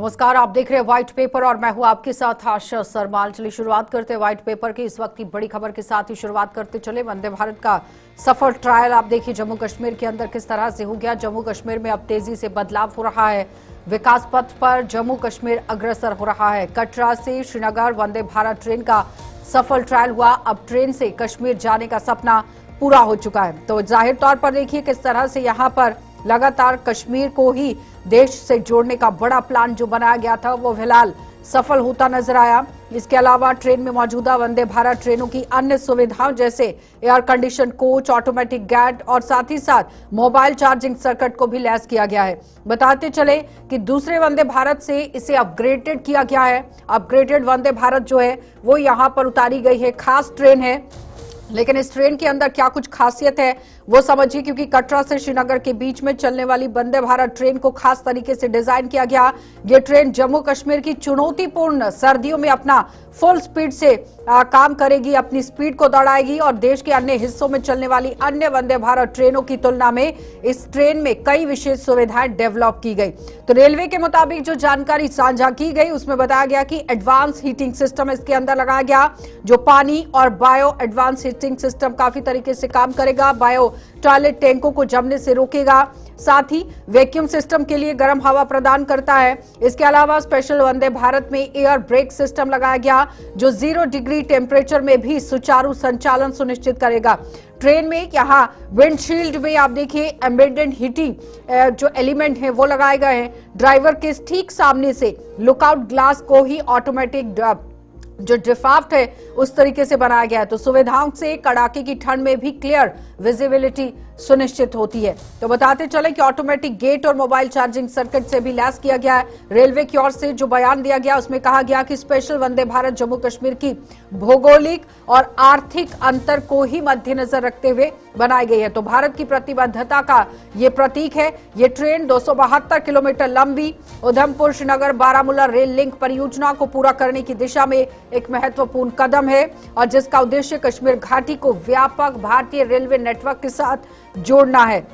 नमस्कार, आप देख रहे हैं व्हाइट पेपर और मैं हूं आपके साथ आशा सरमाल। चलिए शुरुआत करते हैं व्हाइट पेपर की इस वक्त की बड़ी खबर के साथ ही शुरुआत करते चले। वंदे भारत का सफल ट्रायल आप देखिए जम्मू कश्मीर के अंदर किस तरह से हो गया। जम्मू कश्मीर में अब तेजी से बदलाव हो रहा है, विकास पथ पर जम्मू कश्मीर अग्रसर हो रहा है। कटरा से श्रीनगर वंदे भारत ट्रेन का सफल ट्रायल हुआ। अब ट्रेन से कश्मीर जाने का सपना पूरा हो चुका है। तो जाहिर तौर पर देखिए किस तरह से यहाँ पर लगातार कश्मीर को ही देश से जोड़ने का बड़ा प्लान जो बनाया गया था वो फिलहाल सफल होता नजर आया। इसके अलावा ट्रेन में मौजूदा वंदे भारत ट्रेनों की अन्य सुविधाओं जैसे air condition coach, automatic gate और साथ ही साथ मोबाइल चार्जिंग सर्किट को भी लैस किया गया है। बताते चले कि दूसरे वंदे भारत से इसे अपग्रेडेड किया गया है। अपग्रेडेड वंदे भारत जो है वो यहाँ पर उतारी गई है। खास ट्रेन है, लेकिन इस ट्रेन के अंदर क्या कुछ खासियत है वो समझिए, क्योंकि कटरा से श्रीनगर के बीच में चलने वाली वंदे भारत ट्रेन को खास तरीके से डिजाइन किया गया। ये ट्रेन जम्मू कश्मीर की चुनौतीपूर्ण सर्दियों में अपना फुल स्पीड से काम करेगी, अपनी स्पीड को दौड़ाएगी और देश के अन्य हिस्सों में चलने वाली अन्य वंदे भारत ट्रेनों की तुलना में इस ट्रेन में कई विशेष सुविधाएं डेवलप की गई। तो रेलवे के मुताबिक जो जानकारी साझा की गई उसमें बताया गया कि एडवांस हीटिंग सिस्टम इसके अंदर लगाया गया, जो पानी और बायो एडवांस हीटिंग सिस्टम काफी तरीके से काम करेगा। बायो टॉयलेट टैंकों को जमने से रोकेगा, साथ ही वैक्यूम सिस्टम के लिए गर्म हवा प्रदान करता है। इसके अलावा स्पेशल वंदे भारत में एयर ब्रेक सिस्टम लगाया गया जो 0 डिग्री टेम्परेचर में भी सुचारू संचालन सुनिश्चित करेगा। ट्रेन में यहाँ विंडशील्ड में आप देखिए एम्बेडेड हीटिंग जो एलिमेंट है वो लगाए गए हैं। ड्राइवर के ठीक सामने से लुकआउट ग्लास को ही ऑटोमेटिक जो ड्रिफ्ट है उस तरीके से बनाया गया है। तो सुविधाओं से कड़ाके की ठंड में भी क्लियर विजिबिलिटी सुनिश्चित होती है। तो बताते चले कि ऑटोमेटिक गेट और मोबाइल चार्जिंग सर्किट से भी लैस किया गया है। रेलवे की ओर से जो बयान दिया गया उसमें कहा गया कि स्पेशल वंदे भारत जम्मू कश्मीर की भौगोलिक और आर्थिक अंतर को ही मद्देनजर रखते हुए बनाई गई है। तो भारत की प्रतिबद्धता का ये प्रतीक है। ये ट्रेन 272 किलोमीटर लंबी उधमपुर श्रीनगर बारामूला रेल लिंक परियोजना को पूरा करने की दिशा में एक महत्वपूर्ण कदम है और जिसका उद्देश्य कश्मीर घाटी को व्यापक भारतीय रेलवे नेटवर्क के साथ जोड़ना है।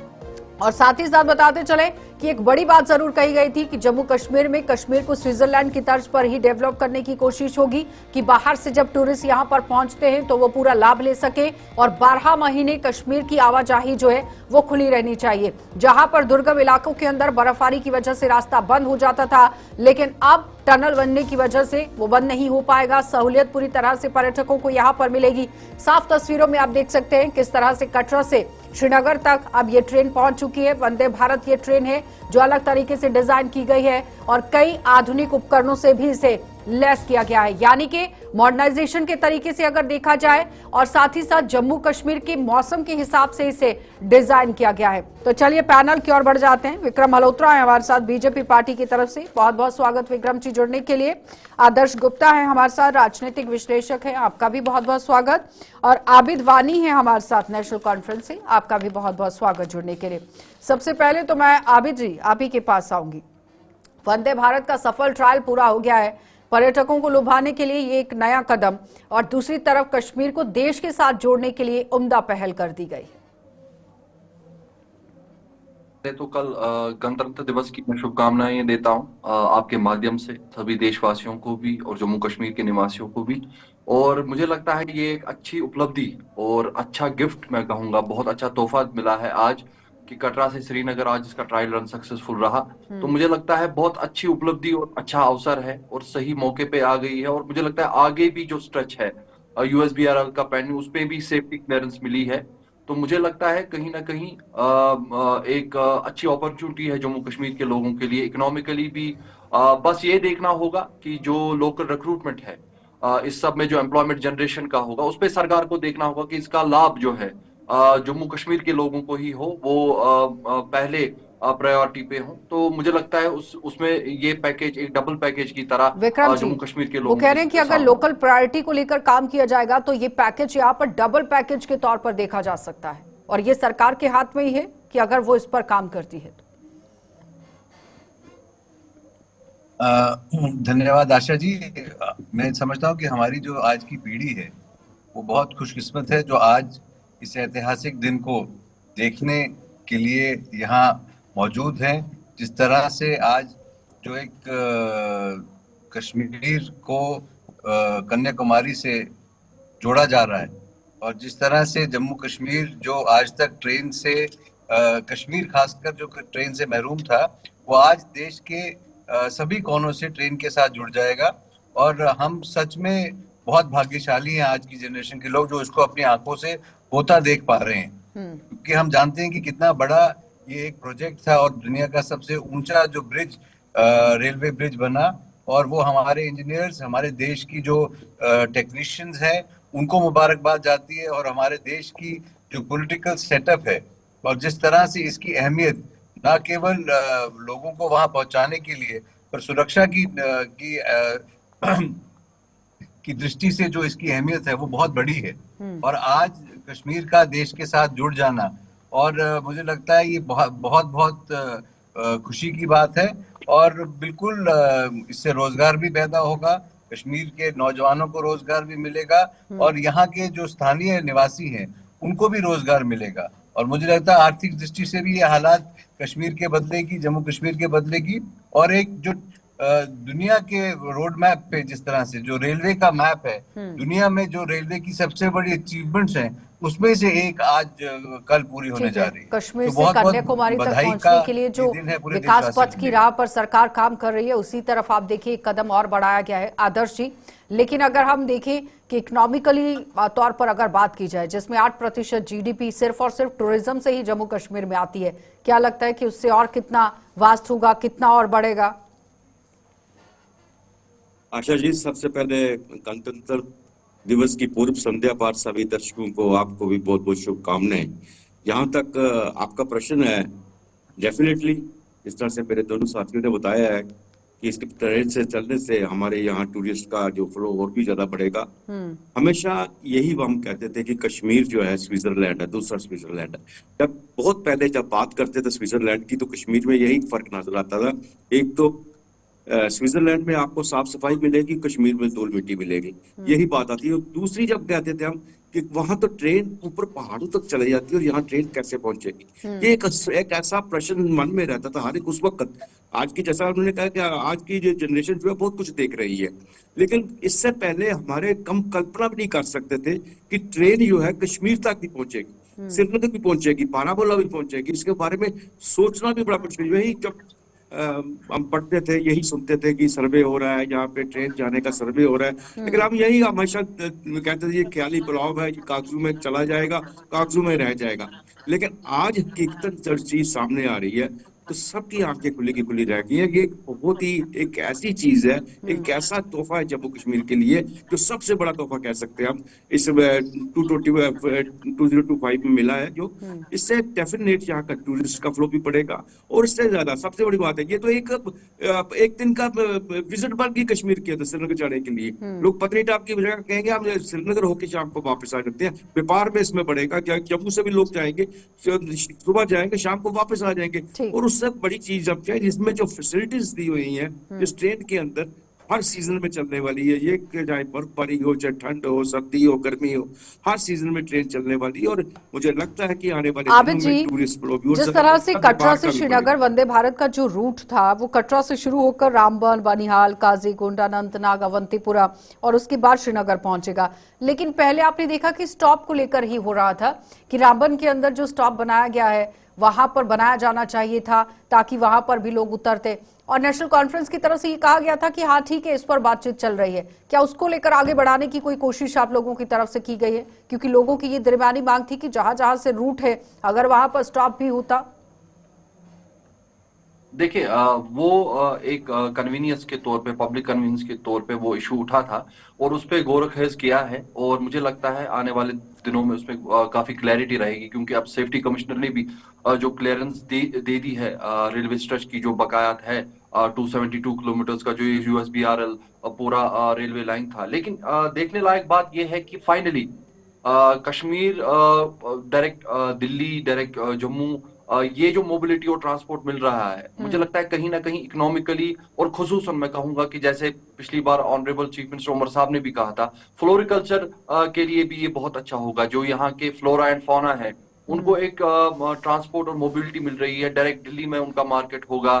और साथ ही साथ बताते चले कि एक बड़ी बात जरूर कही गई थी कि जम्मू कश्मीर में कश्मीर को स्विट्जरलैंड की तर्ज पर ही डेवलप करने की कोशिश होगी कि बाहर से जब टूरिस्ट यहां पर पहुंचते हैं तो वो पूरा लाभ ले सके और 12 महीने कश्मीर की आवाजाही जो है वो खुली रहनी चाहिए। जहां पर दुर्गम इलाकों के अंदर बर्फबारी की वजह से रास्ता बंद हो जाता था, लेकिन अब टनल बनने की वजह से वो बंद नहीं हो पाएगा। सहूलियत पूरी तरह से पर्यटकों को यहां पर मिलेगी। साफ तस्वीरों में आप देख सकते हैं किस तरह से कटरा से श्रीनगर तक अब ये ट्रेन पहुंच चुकी है। वंदे भारत ये ट्रेन है जो अलग तरीके से डिजाइन की गई है और कई आधुनिक उपकरणों से भी इसे लैस किया गया है, यानी कि मॉडर्नाइजेशन के तरीके से अगर देखा जाए और साथ ही साथ जम्मू कश्मीर के मौसम के हिसाब से इसे डिजाइन किया गया है। तो चलिए पैनल की ओर बढ़ जाते हैं। विक्रम मल्होत्रा है हमारे साथ बीजेपी पार्टी की तरफ से, बहुत बहुत स्वागत विक्रम जी जुड़ने के लिए। आदर्श गुप्ता है हमारे साथ, राजनीतिक विश्लेषक है, आपका भी बहुत बहुत स्वागत। और आबिद वानी है हमारे साथ नेशनल कॉन्फ्रेंस से, आपका भी बहुत बहुत स्वागत जुड़ने के लिए। सबसे पहले तो मैं आबिद जी आप ही के पास आऊंगी। वंदे भारत का सफल ट्रायल पूरा हो गया है, पर्यटकों को लुभाने के लिए ये एक नया कदम और दूसरी तरफ कश्मीर को देश के साथ जोड़ने के लिए उम्दा पहल कर दी गई। तो कल गणतंत्र दिवस की मैं शुभकामनाएं देता हूं आपके माध्यम से सभी देशवासियों को भी और जम्मू कश्मीर के निवासियों को भी। और मुझे लगता है ये एक अच्छी उपलब्धि और अच्छा गिफ्ट, मैं कहूंगा बहुत अच्छा तोहफा मिला है आज कि कटरा से श्रीनगर आज इसका ट्रायल रन सक्सेसफुल रहा। तो मुझे लगता है बहुत अच्छी उपलब्धि और अच्छा अवसर है और सही मौके पे आ गई है। और मुझे लगता है आगे भी जो स्ट्रेच है यूएसबीआरएल का पेंडिंग, उस पर भी सेफ्टी क्लियरेंस मिली है। तो मुझे लगता है कहीं ना कहीं एक अच्छी अपॉर्चुनिटी है जम्मू कश्मीर के लोगों के लिए, इकोनॉमिकली भी। बस ये देखना होगा कि जो लोकल रिक्रूटमेंट है इस सब में जो एम्प्लॉयमेंट जनरेशन का होगा उस पर सरकार को देखना होगा कि इसका लाभ जो है जम्मू कश्मीर के लोगों को ही हो, वो पहले प्रायोरिटी पे हो। तो मुझे लगता है उसमें ये पैकेज एक डबल पैकेज की तरह विक्रम जी जम्मू कश्मीर के वो लोगों कह रहे हैं कि अगर लोकल प्रायोरिटी को लेकर काम किया जाएगा तो ये पैकेज यहाँ पर डबल पैकेज के तौर पर देखा जा सकता है और ये सरकार के हाथ में ही है कि अगर वो इस पर काम करती है तो। धन्यवाद आशा जी। मैं समझता हूँ कि हमारी जो आज की पीढ़ी है वो बहुत खुशकिस्मत है जो आज इस ऐतिहासिक दिन को देखने के लिए यहाँ मौजूद हैं। जिस तरह से आज जो एक कश्मीर को कन्याकुमारी से जोड़ा जा रहा है, और जिस तरह से जम्मू कश्मीर जो आज तक ट्रेन से कश्मीर खासकर जो ट्रेन से महरूम था, वो आज देश के सभी कोनों से ट्रेन के साथ जुड़ जाएगा। और हम सच में बहुत भाग्यशाली हैं आज की जनरेशन के लोग जो इसको अपनी आंखों से होता देख पा रहे हैं, क्योंकि हम जानते हैं कि कितना बड़ा ये एक प्रोजेक्ट था और दुनिया का सबसे ऊंचा जो ब्रिज रेलवे ब्रिज बना, और वो हमारे इंजीनियर्स, हमारे देश की जो टेक्नीशियंस हैं, उनको मुबारकबाद जाती है। और हमारे देश की जो पॉलिटिकल सेटअप है और जिस तरह से इसकी अहमियत ना केवल लोगों को वहां पहुंचाने के लिए, पर सुरक्षा की दृष्टि से जो इसकी अहमियत है वो बहुत बड़ी है। और आज कश्मीर का देश के साथ जुड़ जाना, और मुझे लगता है ये बहुत बहुत बहुत खुशी की बात है। और बिल्कुल इससे रोजगार भी पैदा होगा, कश्मीर के नौजवानों को रोजगार भी मिलेगा, और यहाँ के जो स्थानीय निवासी हैं उनको भी रोजगार मिलेगा। और मुझे लगता है आर्थिक दृष्टि से भी ये हालात कश्मीर के बदलेगी, जम्मू कश्मीर के बदलेगी। और एक जो दुनिया के रोड मैप पे, जिस तरह से जो रेलवे का मैप है, दुनिया में जो रेलवे की सबसे बड़ी अचीवमेंट्स हैं उसमें से एक आज कल पूरी होने जा रही है। कश्मीर तो से बहुत बहुत कन्याकुमारी तक बधाई पहुंचने का के लिए जो दिन है पूरे विकास देशवासियों पथ के की लिए। राह पर सरकार काम कर रही है, उसी तरफ आप देखिए एक कदम और बढ़ाया गया है आदर्श जी। लेकिन अगर हम देखें कि इकोनॉमिकली तौर पर अगर बात की जाए, जिसमें 8% जीडीपी सिर्फ और सिर्फ टूरिज्म से ही जम्मू कश्मीर में आती है, क्या लगता है कि उससे और कितना वास्ट होगा, कितना और बढ़ेगा? आशा जी, सबसे पहले गणतंत्र दिवस की पूर्व संध्या पर सभी दर्शकों को, आपको भी बहुत बहुत शुभकामनाएं। जहां तक आपका प्रश्न है, डेफिनेटली इस तरह से मेरे दोनों साथियों ने बताया है कि इसके ट्रेन से चलने से हमारे यहाँ टूरिस्ट का जो फ्लो और भी ज्यादा बढ़ेगा। हमेशा यही हम कहते थे कि कश्मीर जो है स्विट्जरलैंड है, दूसरा स्विट्जरलैंड है। जब बहुत पहले जब बात करते थे स्विट्जरलैंड की, तो कश्मीर में यही फर्क नजर आता था। एक तो स्विट्जरलैंड में आपको साफ सफाई मिलेगी, कश्मीर में धूल मिट्टी मिलेगी, यही बात आती है। दूसरी जब कहते थे हम कि वहां तो ट्रेन ऊपर पहाड़ों तक चले जाती है और यहाँ ट्रेन कैसे पहुंचेगी, ये एक ऐसा प्रश्न मन में रहता था हर एक उस वक्त। आज की, जैसा उन्होंने कहा कि आज की जो जनरेशन जो है बहुत कुछ देख रही है, लेकिन इससे पहले हमारे कम कल्पना भी नहीं कर सकते थे कि ट्रेन जो है कश्मीर तक भी पहुंचेगी, श्रीनगर भी पहुंचेगी, बारामूला भी पहुंचेगी। इसके बारे में सोचना भी बड़ा मुश्किल। यही जब हम पढ़ते थे, यही सुनते थे कि सर्वे हो रहा है, यहाँ पे ट्रेन जाने का सर्वे हो रहा है, लेकिन हम यही हमेशा कहते थे ये ख्याली पुलाव है, ये कागजों में चला जाएगा, कागजों में रह जाएगा। लेकिन आज हकीकत जब चीज सामने आ रही है तो सबकी आंखें खुली की खुली रह गई है। ये बहुत ही एक ऐसी चीज है, एक ऐसा तोहफा है जम्मू कश्मीर के लिए, जो सबसे बड़ा तोहफा कह सकते हैं हम इस 2025 में मिला है। जो इससे डेफिनेट यहाँ का टूरिस्ट का फ्लो भी बढ़ेगा। और इससे ज्यादा सबसे बड़ी बात है, ये तो एक दिन का विजिट बन गई कश्मीर के अंदर श्रीनगर जाने के लिए। लोग पत्नीटॉप की बजाय कहेंगे हम श्रीनगर होकर शाम को वापस आ जाते हैं। व्यापार में इसमें बढ़ेगा, क्या जम्मू से भी लोग जाएंगे, सुबह जाएंगे, शाम को वापस आ जाएंगे। और उससे बड़ी चीज अब क्या है, इसमें जो फैसिलिटीज दी हुई हैं इस ट्रेन के अंदर, हर सीजन में चलने वाली है। ये चाहे बर्फबारी हो, चाहे ठंड हो, सर्दी हो, गर्मी हो, हर सीजन में ट्रेन चलने वाली है। और मुझे लगता है कि आने वाले दिनों में टूरिस्ट फ्लो भी, जिस तरह से कटरा से श्रीनगर वंदे भारत का जो रूट था वो कटरा से शुरू होकर रामबन, बनिहाल, काजीगुंड, अनंतनाग, अवंतीपुरा और उसके बाद श्रीनगर पहुंचेगा। लेकिन पहले आपने देखा कि स्टॉप को लेकर ही हो रहा था कि रामबन के अंदर जो स्टॉप बनाया गया है वहां पर बनाया जाना चाहिए था, ताकि वहां पर भी लोग उतरते। और नेशनल कॉन्फ्रेंस की तरफ से ये कहा गया था कि हाँ ठीक है, इस पर बातचीत चल रही है। क्या उसको लेकर आगे बढ़ाने की कोई कोशिश आप लोगों की तरफ से की गई है? क्योंकि लोगों की ये दरमियानी मांग थी कि जहां जहां से रूट है, अगर वहां पर स्टॉप भी होता। देखिए, वो एक कन्वीनियंस के तौर पे, पब्लिक कन्वीनियंस के तौर पे वो इशू उठा था और उस पर गौर खेज किया है। और मुझे लगता है आने वाले दिनों में उसमें काफी क्लैरिटी रहेगी, क्योंकि अब सेफ्टी कमिश्नर ने भी जो क्लियरेंस दे दी है रेलवे स्ट्रेच की, जो बकायात है 272 किलोमीटर का जो USBRL पूरा रेलवे लाइन था। लेकिन देखने लायक बात यह है कि finally Kashmir direct Delhi, direct Jammu, ये जो मोबिलिटी और ट्रांसपोर्ट मिल रहा है, मुझे लगता है कहीं ना कहीं इकोनॉमिकली, और खुसूसन मैं कहूंगा कि जैसे पिछली बार ऑनरेबल चीफ मिनिस्टर उमर साहब ने भी कहा था, फ्लोरिकल्चर के लिए भी ये बहुत अच्छा होगा। जो यहाँ के फ्लोरा एंड फौना है उनको एक ट्रांसपोर्ट और मोबिलिटी मिल रही है, डायरेक्ट दिल्ली में उनका मार्केट होगा,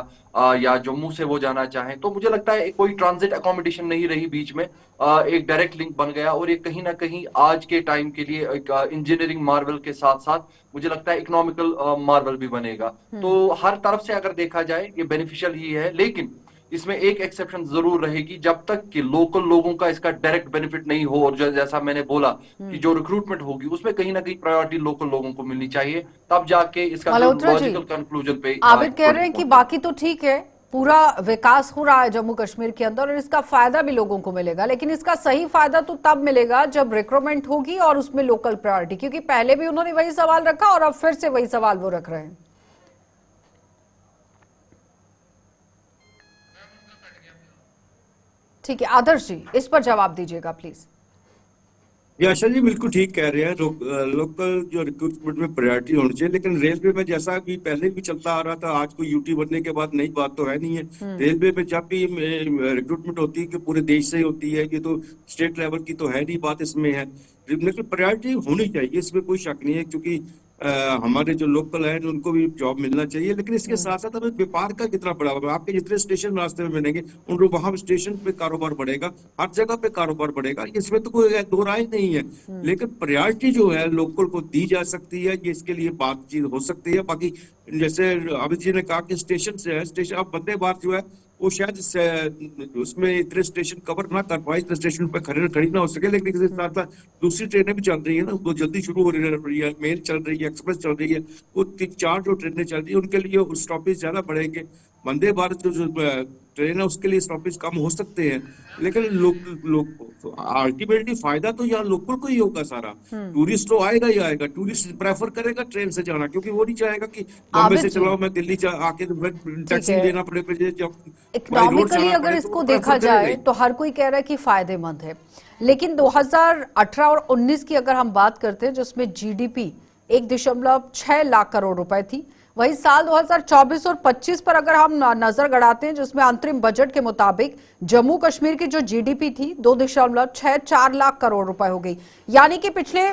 या जम्मू से वो जाना चाहें तो मुझे लगता है कोई ट्रांजिट अकोमोडेशन नहीं रही बीच में, एक डायरेक्ट लिंक बन गया, और ये कहीं ना कहीं आज के टाइम के लिए एक इंजीनियरिंग मार्वल के साथ साथ मुझे लगता है इकोनॉमिकल मार्वल भी बनेगा। तो हर तरफ से अगर देखा जाए ये बेनिफिशियल ही है, लेकिन इसमें एक एक्सेप्शन जरूर रहेगी, जब तक कि लोकल लोगों का इसका डायरेक्ट बेनिफिट नहीं हो, और जैसा मैंने बोला कि जो रिक्रूटमेंट होगी उसमें कहीं ना कहीं प्रायोरिटी लोकल लोगों को मिलनी चाहिए, तब जाके इसका लॉजिकल कंक्लूजन पे आबिद कह रहे हैं कि बाकी तो ठीक है, पूरा विकास हो रहा है जम्मू कश्मीर के अंदर और इसका फायदा भी लोगों को मिलेगा, लेकिन इसका सही फायदा तो तब मिलेगा जब रिक्रूटमेंट होगी और उसमें लोकल प्रायोरिटी, क्योंकि पहले भी उन्होंने वही सवाल रखा और अब फिर से वही सवाल वो रख रहे हैं। ठीक है आदर्श जी, इस पर जवाब दीजिएगा प्लीज। ये आशा जी बिल्कुल ठीक कह रहे हैं, लोकल जो रिक्रूटमेंट में प्रायोरिटी होनी चाहिए, लेकिन रेलवे में जैसा कि पहले भी चलता आ रहा था, आज को यूटी बनने के बाद नई बात तो है नहीं है। रेलवे में जब भी रिक्रूटमेंट होती है कि पूरे देश से ही होती है, ये तो स्टेट लेवल की तो है नहीं बात, इसमें है लेकिन प्रायोरिटी होनी चाहिए, इसमें कोई शक नहीं है, क्योंकि हमारे जो लोकल है उनको भी जॉब मिलना चाहिए। लेकिन इसके साथ साथ हमें व्यापार का कितना बढ़ावा है, आपके जितने स्टेशन रास्ते में मिलेंगे उन लोग वहां स्टेशन पे कारोबार बढ़ेगा, हर जगह पे कारोबार बढ़ेगा, इसमें तो कोई दो राय नहीं है। लेकिन प्रायोरिटी जो है लोकल को दी जा सकती है, ये इसके लिए बातचीत हो सकती है। बाकी जैसे अमित जी ने कहा कि स्टेशन से है, स्टेशन अब वंदे भारत जो है वो शायद उसमें इतने स्टेशन कवर ना कर पाए, इतने स्टेशन पे खड़ी ना हो सके, लेकिन इसके साथ साथ दूसरी ट्रेनें भी चल रही है ना, वो जल्दी शुरू हो रही है, मेल चल रही है, एक्सप्रेस चल रही है, वो 3-4 जो ट्रेनें चल रही है उनके लिए स्टॉपेज ज्यादा बढ़ेंगे। वंदे भारत जो ट्रेन है उसके लिए स्टॉपेज कम हो सकते हैं, लेकिन अल्टीमेटली फायदा तो यहाँ लोकल को ही होगा सारा। टूरिस्ट तो आएगा ही आएगा, टूरिस्ट प्रेफर करेगा ट्रेन से जाना, क्योंकि वो नहीं चाहेगा कि बॉम्बे से चलाओ मैं दिल्ली आके टैक्सी लेना पड़े। इकोनॉमिकली अगर इसको देखा जाए तो हर कोई कह रहा है कि फायदेमंद है, लेकिन 2018 और 19 की अगर हम बात करते हैं जिसमें जीडीपी 1.6 लाख करोड़ रुपए थी, वही साल 2024 और 25 पर अगर हम नजर गड़ाते हैं जिसमें अंतरिम बजट के मुताबिक जम्मू कश्मीर की जो जीडीपी थी 2.64 लाख करोड़ रुपए हो गई, यानी कि पिछले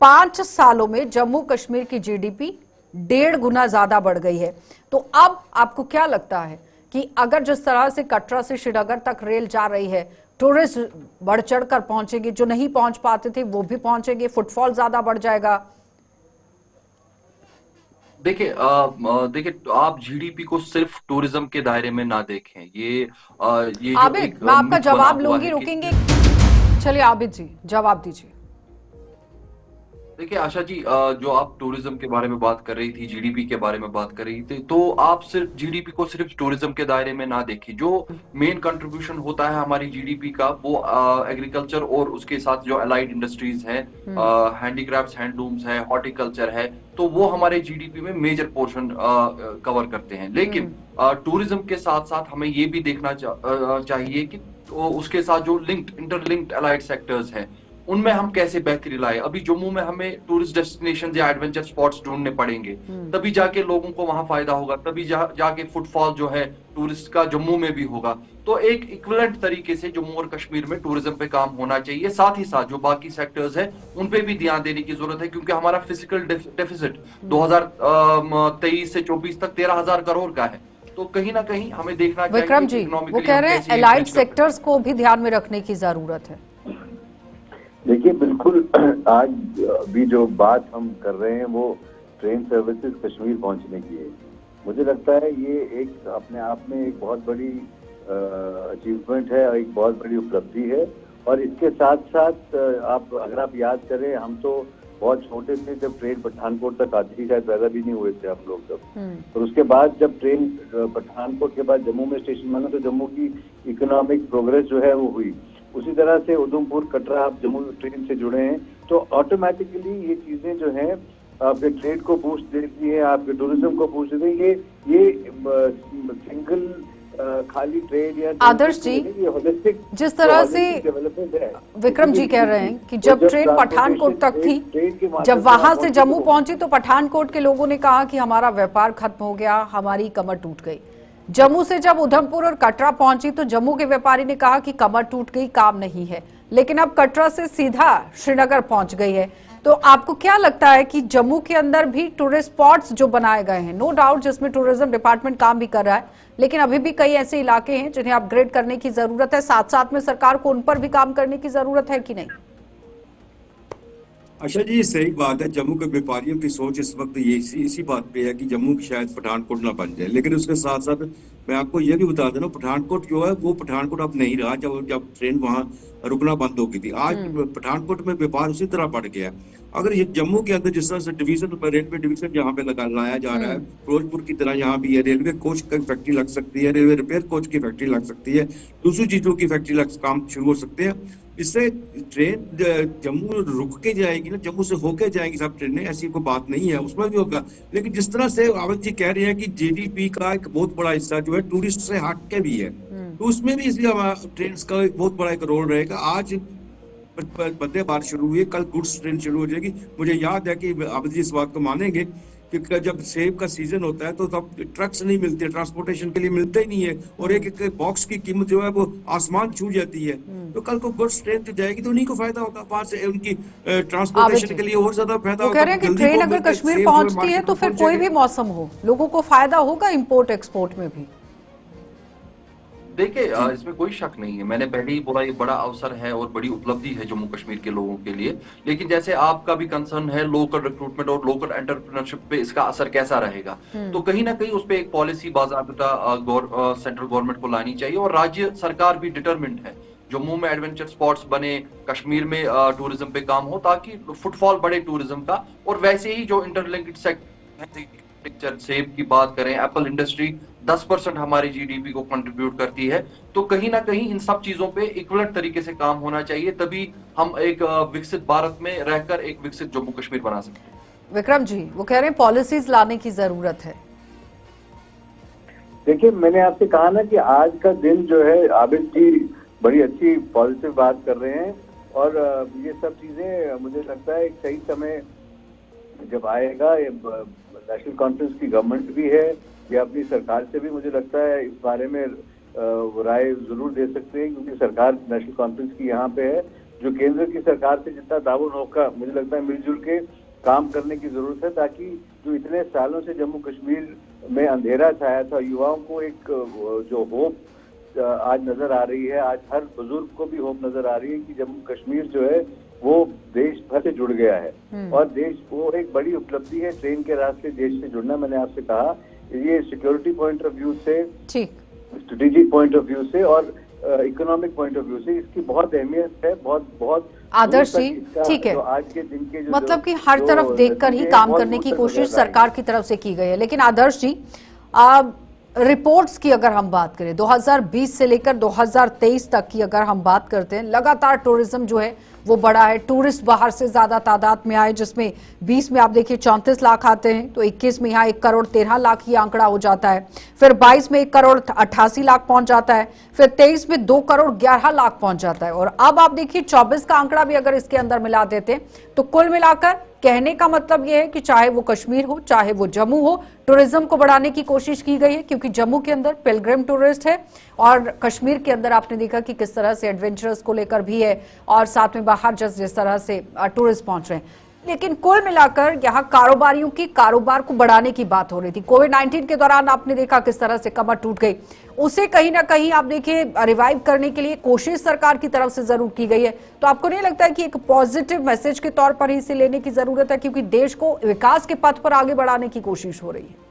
5 सालों में जम्मू कश्मीर की जीडीपी 1.5 गुना ज्यादा बढ़ गई है। तो अब आपको क्या लगता है कि अगर जिस तरह से कटरा से श्रीनगर तक रेल जा रही है, टूरिस्ट बढ़ चढ़ कर पहुंचेंगे, जो नहीं पहुंच पाते थे वो भी पहुंचेंगे, फुटफॉल ज्यादा बढ़ जाएगा? देखिए आप जीडीपी को सिर्फ टूरिज्म के दायरे में ना देखें, ये आबिद मैं आपका जवाब लूंगी, रुकेंगे। चलिए आबिद जी जवाब दीजिए। देखिए आशा जी, जो आप टूरिज्म के बारे में बात कर रही थी, जीडीपी के बारे में बात कर रही थी, तो आप सिर्फ जीडीपी को सिर्फ टूरिज्म के दायरे में ना देखिए। जो मेन कंट्रीब्यूशन होता है हमारी जीडीपी का वो एग्रीकल्चर और उसके साथ जो अलाइड इंडस्ट्रीज हैं, हैंडीक्राफ्ट्स, हैंडलूम्स है, हॉर्टिकल्चर है, तो वो हमारे जीडीपी में मेजर पोर्शन कवर करते हैं। लेकिन टूरिज्म के साथ साथ हमें ये भी देखना चाहिए कि उसके साथ जो इंटरलिंक्ड अलाइड सेक्टर्स हैं उनमें हम कैसे बेहतरी लाए। अभी जम्मू में हमें टूरिस्ट डेस्टिनेशन या एडवेंचर स्पॉट्स ढूंढने पड़ेंगे, तभी जाके लोगों को वहां फायदा होगा, तभी जाके फुटफॉल जो है टूरिस्ट का जम्मू में भी होगा। तो एक इक्विवेलेंट तरीके से जम्मू और कश्मीर में टूरिज्म पे काम होना चाहिए, साथ ही साथ जो बाकी सेक्टर्स है उन पे भी ध्यान देने की जरूरत है, क्योंकि हमारा फिजिकल डेफिसिट 2023 से 24 तक 13,000 करोड़ का है। तो कहीं ना कहीं हमें देखना चाहिए। विक्रम जी वो कह रहे हैं एलाइड सेक्टर्स को भी ध्यान में रखने की जरूरत है। देखिए बिल्कुल, आज भी जो बात हम कर रहे हैं वो ट्रेन सर्विसेज कश्मीर पहुंचने की है। मुझे लगता है ये एक अपने आप में एक बहुत बड़ी अचीवमेंट है और एक बहुत बड़ी उपलब्धि है। और इसके साथ साथ अगर आप याद करें, हम तो बहुत छोटे थे जब ट्रेन पठानकोट तक आती थी, शायद पैदा भी नहीं हुए थे हम लोग तब। और उसके बाद जब ट्रेन पठानकोट के बाद जम्मू में स्टेशन बना तो जम्मू की इकोनॉमिक प्रोग्रेस जो है वो हुई। उसी तरह से उधमपुर कटरा आप जम्मू ट्रेन से जुड़े हैं, तो ऑटोमेटिकली ये चीजें जो हैं आपके ट्रेड को बूस्ट देती है, आपके टूरिज्म को बूस्ट देती है। ये सिंगल खाली ट्रेड या आदर्श जी जिस तरह से विक्रम जी कह रहे हैं कि जब ट्रेन पठानकोट तक थी, जब वहां से जम्मू पहुंची तो पठानकोट के लोगों ने कहा कि हमारा व्यापार खत्म हो गया, हमारी कमर टूट गई। जम्मू से जब उधमपुर और कटरा पहुंची तो जम्मू के व्यापारी ने कहा कि कमर टूट गई, काम नहीं है। लेकिन अब कटरा से सीधा श्रीनगर पहुंच गई है। तो तो आपको क्या लगता है कि जम्मू के अंदर भी टूरिस्ट स्पॉट्स जो बनाए गए हैं, नो डाउट जिसमें टूरिज्म डिपार्टमेंट काम भी कर रहा है, लेकिन अभी भी कई ऐसे इलाके हैं जिन्हें अपग्रेड करने की जरूरत है, साथ साथ में सरकार को उन पर भी काम करने की जरूरत है कि नहीं? अच्छा जी, सही बात है। जम्मू के व्यापारियों की सोच इस वक्त ये इसी बात पे है कि जम्मू की शायद पठानकोट ना बन जाए, लेकिन उसके साथ साथ मैं आपको ये भी बता देना, पठानकोट जो है वो पठानकोट अब नहीं रहा जब ट्रेन वहां रुकना बंद हो गई थी। आज पठानकोट में व्यापार उसी तरह बढ़ गया। अगर ये जम्मू के अंदर जिस तरह से डिवीजन, रेलवे डिवीजन यहाँ पे लाया जा रहा है, फिरोजपुर की तरह यहाँ भी है, रेलवे कोच की फैक्ट्री लग सकती है, रेलवे रिपेयर कोच की फैक्ट्री लग सकती है, दूसरी चीजों की फैक्ट्री काम शुरू हो सकते हैं। इससे ट्रेन जम्मू रुक के जाएगी ना, जम्मू से होके जाएंगी सब ट्रेनें, ऐसी कोई बात नहीं है, उसमें भी होगा। लेकिन जिस तरह से आवत जी कह रहे हैं कि जीडीपी का एक बहुत बड़ा हिस्सा जो है टूरिस्ट से हट के भी है, तो उसमें भी इसलिए हमारा ट्रेन का एक बहुत बड़ा एक रोल रहेगा। आज वंदे भारत शुरू हुई है, कल गुड्स ट्रेन शुरू हो जाएगी। मुझे याद है कि आप जी इस बात को मानेंगे कि जब सेब का सीजन होता है तो तब ट्रक्स नहीं मिलते, ट्रांसपोर्टेशन के लिए मिलते ही नहीं है, और एक एक बॉक्स की कीमत जो है वो आसमान छू जाती है। तो कल को गुड्स ट्रेन तो जाएगी तो उन्हीं को फायदा होगा, वहां से उनकी ट्रांसपोर्टेशन के लिए और ज्यादा फायदा होगा। कह रहे हैं कि ट्रेन अगर कश्मीर पहुंचती है तो फिर कोई भी मौसम हो, लोगों को फायदा होगा इंपोर्ट एक्सपोर्ट में भी। देखिए, इसमें कोई शक नहीं है, मैंने पहले ही बोला ये बड़ा अवसर है और बड़ी उपलब्धि है जम्मू कश्मीर के लोगों के लिए। लेकिन जैसे आपका भी कंसर्न है लोकल रिक्रूटमेंट और लोकल एंटरप्रेन्योरशिप पे इसका असर कैसा रहेगा, तो कहीं ना कहीं उस पर एक पॉलिसी बाज़ाब्ता सेंट्रल गवर्नमेंट को लानी चाहिए, और राज्य सरकार भी डिटरमिन्ड है जम्मू में एडवेंचर स्पॉट्स बने, कश्मीर में टूरिज्म पे काम हो, ताकि फुटफॉल बढ़े टूरिज्म का। और वैसे ही जो इंटरलिंक्ड सेक्टर, सेब की बात करें, एप्पल इंडस्ट्री 10% हमारी जीडीपी को कंट्रीब्यूट करती है, तो कहीं ना कहीं इन सब चीजों पे इक्विवेलेंट तरीके से काम होना चाहिए, तभी हम एक विकसित भारत में रहकर एक विकसित जम्मू कश्मीर बना सकते हैं। विक्रम जी, वो कह रहे हैं पॉलिसीज लाने की जरूरत है। देखिए, मैंने आपसे कहा ना कि आज का दिन जो है, आबिद जी बड़ी अच्छी पॉजिटिव बात कर रहे हैं, और ये सब चीजें मुझे लगता है एक सही समय जब आएगा, नेशनल कॉन्फ्रेंस की गवर्नमेंट भी है, या अपनी सरकार से भी मुझे लगता है इस बारे में राय जरूर दे सकते हैं, क्योंकि सरकार नेशनल कॉन्फ्रेंस की यहाँ पे है। जो केंद्र की सरकार से जितना ताउन होगा, मुझे लगता है मिलजुल के काम करने की जरूरत है, ताकि जो इतने सालों से जम्मू कश्मीर में अंधेरा छाया था, युवाओं को एक जो होप आज नजर आ रही है, आज हर बुजुर्ग को भी होप नजर आ रही है कि जम्मू कश्मीर जो है वो देश भर से जुड़ गया है, और देश वो एक बड़ी उपलब्धि है ट्रेन के रास्ते देश से जुड़ना। मैंने आपसे कहा ये सिक्योरिटी पॉइंट ऑफ व्यू से, स्ट्रेटेजिक पॉइंट ऑफ व्यू से, और इकोनॉमिक पॉइंट ऑफ व्यू से इसकी बहुत अहमियत है, बहुत बहुत। आदर्श जी, ठीक है, आज के दिन के जो मतलब कि हर तरफ देखकर ही काम करने की कोशिश सरकार की तरफ से की गई है। लेकिन आदर्श जी, रिपोर्ट्स की अगर हम बात करें 2020 से लेकर 2023 तक की अगर हम बात करते हैं, लगातार टूरिज्म जो है वो बढ़ा है, टूरिस्ट बाहर से ज्यादा तादाद में आए, जिसमें 20 में आप देखिए 34 लाख आते हैं, तो 21 में यहाँ 1 करोड़ 13 लाख ही आंकड़ा हो जाता है, फिर 22 में 1 करोड़ 88 लाख पहुंच जाता है, फिर 23 में 2 करोड़ 11 लाख पहुंच जाता है, और अब आप देखिए 24 का आंकड़ा भी अगर इसके अंदर मिला देते हैं, तो कुल मिलाकर कहने का मतलब यह है कि चाहे वो कश्मीर हो चाहे वो जम्मू हो, टूरिज्म को बढ़ाने की कोशिश की गई है, क्योंकि जम्मू के अंदर पिलग्रिम टूरिस्ट है, और कश्मीर के अंदर आपने देखा कि किस तरह से एडवेंचरस को लेकर भी है, और साथ में बाहर जिस तरह से टूरिस्ट पहुंच रहे हैं। लेकिन कुल मिलाकर यहाँ कारोबारियों की कारोबार को बढ़ाने की बात हो रही थी। कोविड-19 के दौरान आपने देखा किस तरह से कमर टूट गई, उसे कहीं ना कहीं आप देखिए रिवाइव करने के लिए कोशिश सरकार की तरफ से जरूर की गई है। तो आपको नहीं लगता है कि एक पॉजिटिव मैसेज के तौर पर ही इसे लेने की जरूरत है, क्योंकि देश को विकास के पथ पर आगे बढ़ाने की कोशिश हो रही है?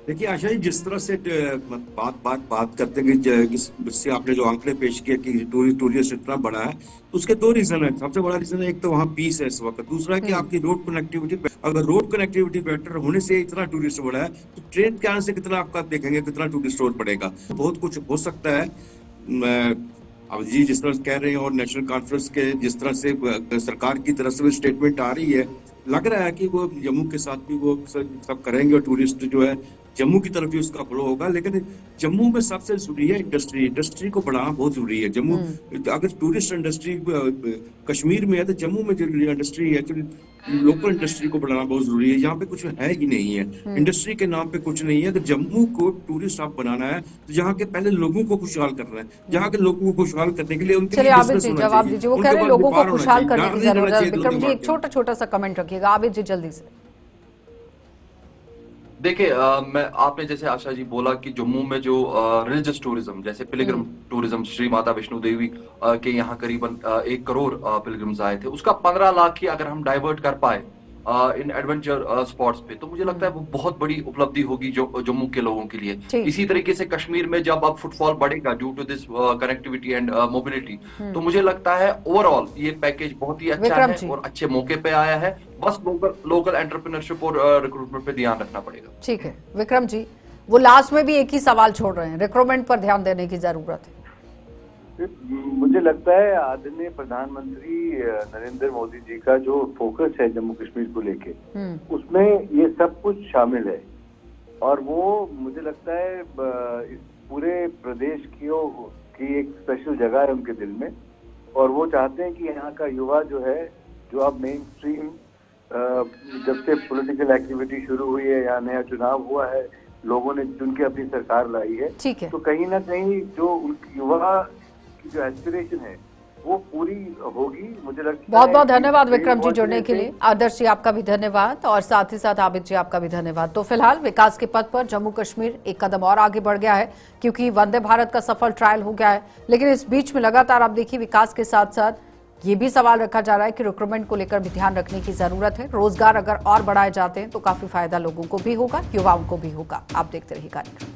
देखिए आशा जी, जिस तरह से बात करते हैं, जिससे आपने जो आंकड़े पेश किए कि टूरिस्ट इतना बड़ा है, उसके 2 रीजन है। सबसे बड़ा रीजन है, एक तो वहाँ पीस है इस वक्त, दूसरा है कि आपकी रोड कनेक्टिविटी। अगर रोड कनेक्टिविटी बेटर होने से इतना टूरिस्ट बढ़ा है, तो ट्रेन के आने से कितना आपका देखेंगे कितना टूरिस्ट और बढ़ेगा, बहुत कुछ हो सकता है। अब जी जिस तरह कह रहे हैं, और नेशनल कॉन्फ्रेंस के जिस तरह से सरकार की तरफ से स्टेटमेंट आ रही है, लग रहा है कि वो जम्मू के साथ भी वो सब करेंगे, और टूरिस्ट जो है जम्मू की तरफ ही उसका फ्लो होगा। लेकिन जम्मू में सबसे जरूरी है इंडस्ट्री को बढ़ाना बहुत जरूरी है। जम्मू अगर टूरिस्ट इंडस्ट्री कश्मीर में है तो जम्मू में जो इंडस्ट्री है, लोकल इंडस्ट्री को बढ़ाना बहुत जरूरी है। यहाँ पे कुछ है ही नहीं है, इंडस्ट्री के नाम पे कुछ नहीं है। अगर जम्मू को टूरिस्ट हब बनाना है तो यहाँ के पहले लोगों को खुशहाल करना है। यहाँ के लोगों को खुशहाल करने के लिए उनके चलिए लिए आबिद business जी होना जवाब चाहिए, दीजिए। वो उनके कह रहे हैं पास लोगों को व्यापार होना खुशहाल चाहिए, करने डर की नहीं रहना जरूरत है। चाहिए विक्रम दिल जी एक दिमाग में। छोटा सा कमेंट रखिएगा। आबिद जी जल्दी से। देखिए मैं आपने जैसे आशा जी बोला कि जम्मू में जो रिलीजियस टूरिज्म जैसे पिलग्रिम टूरिज्म श्री माता वैष्णो देवी के यहाँ करीबन 1 करोड़ पिलग्रिम्स आए थे, उसका 15 लाख ही अगर हम डाइवर्ट कर पाए इन एडवेंचर स्पॉट्स पे, तो मुझे लगता है वो बहुत बड़ी उपलब्धि होगी जो जम्मू के लोगों के लिए। ठीक। इसी तरीके से कश्मीर में जब अब फुटफॉल बढ़ेगा due to this connectivity and mobility, तो मुझे लगता है ओवरऑल ये पैकेज बहुत ही अच्छा विक्रम है जी। और अच्छे मौके पे आया है। बस लोकल एंटरप्रेन्योरशिप और रिक्रूटमेंट पे ध्यान रखना पड़ेगा। ठीक है विक्रम जी, वो लास्ट में भी एक ही सवाल छोड़ रहे हैं, रिक्रूटमेंट पर ध्यान देने की जरूरत है। मुझे लगता है आदरणीय प्रधानमंत्री नरेंद्र मोदी जी का जो फोकस है जम्मू कश्मीर को लेके, उसमें ये सब कुछ शामिल है। और वो मुझे लगता है इस पूरे प्रदेश की एक स्पेशल जगह है उनके दिल में। और वो चाहते हैं कि यहाँ का युवा जो है, जो अब मेन स्ट्रीम जब से पॉलिटिकल एक्टिविटी शुरू हुई है या नया चुनाव हुआ है, लोगों ने चुन के अपनी सरकार लाई है, ठीक है। तो कहीं ना कहीं जो युवा की जो एस्पिरेशन है वो पूरी होगी। मुझे लगता है बहुत बहुत कि धन्यवाद ट्रेन विक्रम जी पहुंचने जुड़ने के से- लिए। आदर्श जी आपका भी धन्यवाद और साथ ही साथ आबिद जी आपका भी धन्यवाद। तो फिलहाल विकास के पथ पर जम्मू कश्मीर एक कदम और आगे बढ़ गया है क्योंकि वंदे भारत का सफल ट्रायल हो गया है। लेकिन इस बीच में लगातार आप देखिए विकास के साथ साथ ये भी सवाल रखा जा रहा है कि रिक्रूटमेंट को लेकर भी ध्यान रखने की जरूरत है। रोजगार अगर और बढ़ाए जाते हैं तो काफी फायदा लोगों को भी होगा, युवाओं को भी होगा। आप देखते रहिए कार्यक्रम।